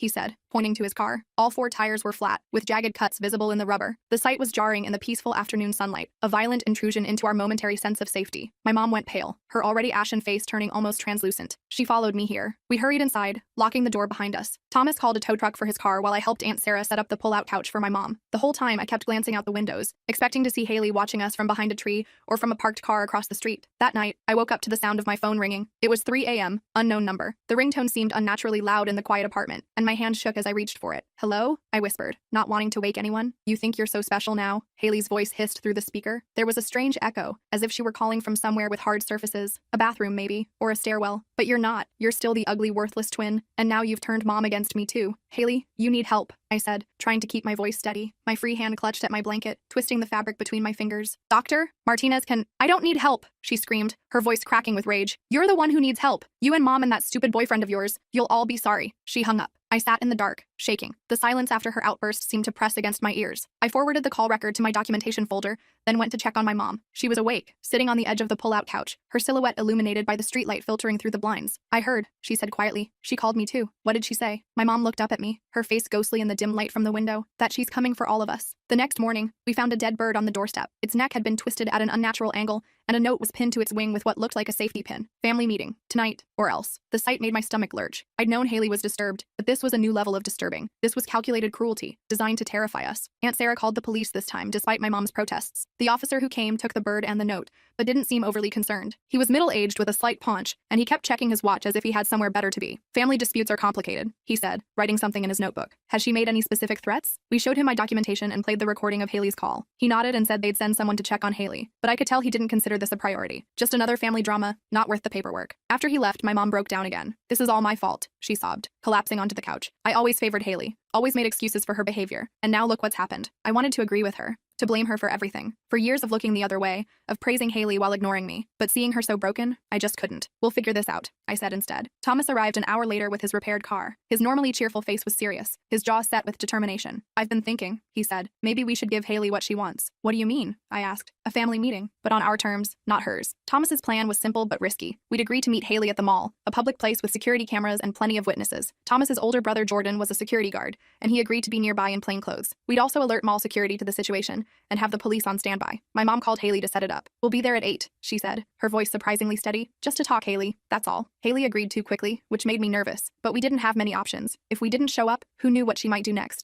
he said, pointing to his car. All 4 tires were flat, with jagged cuts visible in the rubber. The sight was jarring in the peaceful afternoon sunlight, a violent intrusion into our momentary sense of safety. My mom went pale, her already ashen face turning almost translucent. She followed me here. We hurried inside, locking the door behind us. Thomas called a tow truck for his car while I helped Aunt Sarah set up the pull-out couch for my mom. The whole time, I kept glancing out the windows, expecting to see Haley watching us from behind a tree or from a parked car across the street. That night, I woke up to the sound of my phone ringing. It was 3 a.m., unknown number. The ringtone seemed unnaturally loud in the quiet apartment, and my hand shook as I reached for it. "Hello?" I whispered, not wanting to wake anyone. "You think you're so special now?" Haley's voice hissed through the speaker. There was a strange echo, as if she were calling from somewhere with hard surfaces. A bathroom, maybe, or a stairwell. "But you're not. You're still the ugly, worthless twin, and now you've turned mom against me too. Haley, you need help," I said, trying to keep my voice steady. My free hand clutched at my blanket, twisting the fabric between my fingers. "Doctor, Martinez can— I don't need help," she screamed, her voice cracking with rage. "You're the one who needs help. You and mom and that stupid boyfriend of yours. You'll all be sorry." She hung up. I sat in the dark, shaking. The silence after her outburst seemed to press against my ears. I forwarded the call record to my documentation folder, then went to check on my mom. She was awake, sitting on the edge of the pull-out couch, her silhouette illuminated by the streetlight filtering through the blinds. "I heard," she said quietly. "She called me too." "What did she say?" My mom looked up at me, her face ghostly in the dim light from the window. "That she's coming for all of us." The next morning, we found a dead bird on the doorstep. Its neck had been twisted at an unnatural angle, and a note was pinned to its wing with what looked like a safety pin. "Family meeting. Tonight, or else." The sight made my stomach lurch. I'd known Haley was disturbed, but this was a new level of disturbing. This was calculated cruelty, designed to terrify us. Aunt Sarah called the police this time, despite my mom's protests. The officer who came took the bird and the note, but didn't seem overly concerned. He was middle-aged with a slight paunch, and he kept checking his watch as if he had somewhere better to be. "Family disputes are complicated," he said, writing something in his notebook. "Has she made any specific threats?" We showed him my documentation and played the recording of Haley's call. He nodded and said they'd send someone to check on Haley, but I could tell he didn't consider this a priority. Just another family drama, not worth the paperwork. After he left, my mom broke down again. "This is all my fault," she sobbed, collapsing onto the couch. "I always favored Haley, always made excuses for her behavior, and now look what's happened." I wanted to agree with her, to blame her for everything, for years of looking the other way, of praising Haley while ignoring me, but seeing her so broken, I just couldn't. "We'll figure this out," I said instead. Thomas arrived an hour later with his repaired car. His normally cheerful face was serious, his jaw set with determination. "I've been thinking," he said. "Maybe we should give Haley what she wants." "What do you mean?" I asked. "A family meeting, but on our terms, not hers." Thomas's plan was simple but risky. We'd agree to meet Haley at the mall, a public place with security cameras and plenty of witnesses. Thomas's older brother Jordan was a security guard, and he agreed to be nearby in plain clothes. We'd also alert mall security to the situation and have the police on standby. My mom called Haley to set it up. "We'll be there at 8, she said, her voice surprisingly steady. "Just to talk, Haley, that's all." Haley agreed too quickly, which made me nervous, but we didn't have many options. If we didn't show up, who knew what she might do next?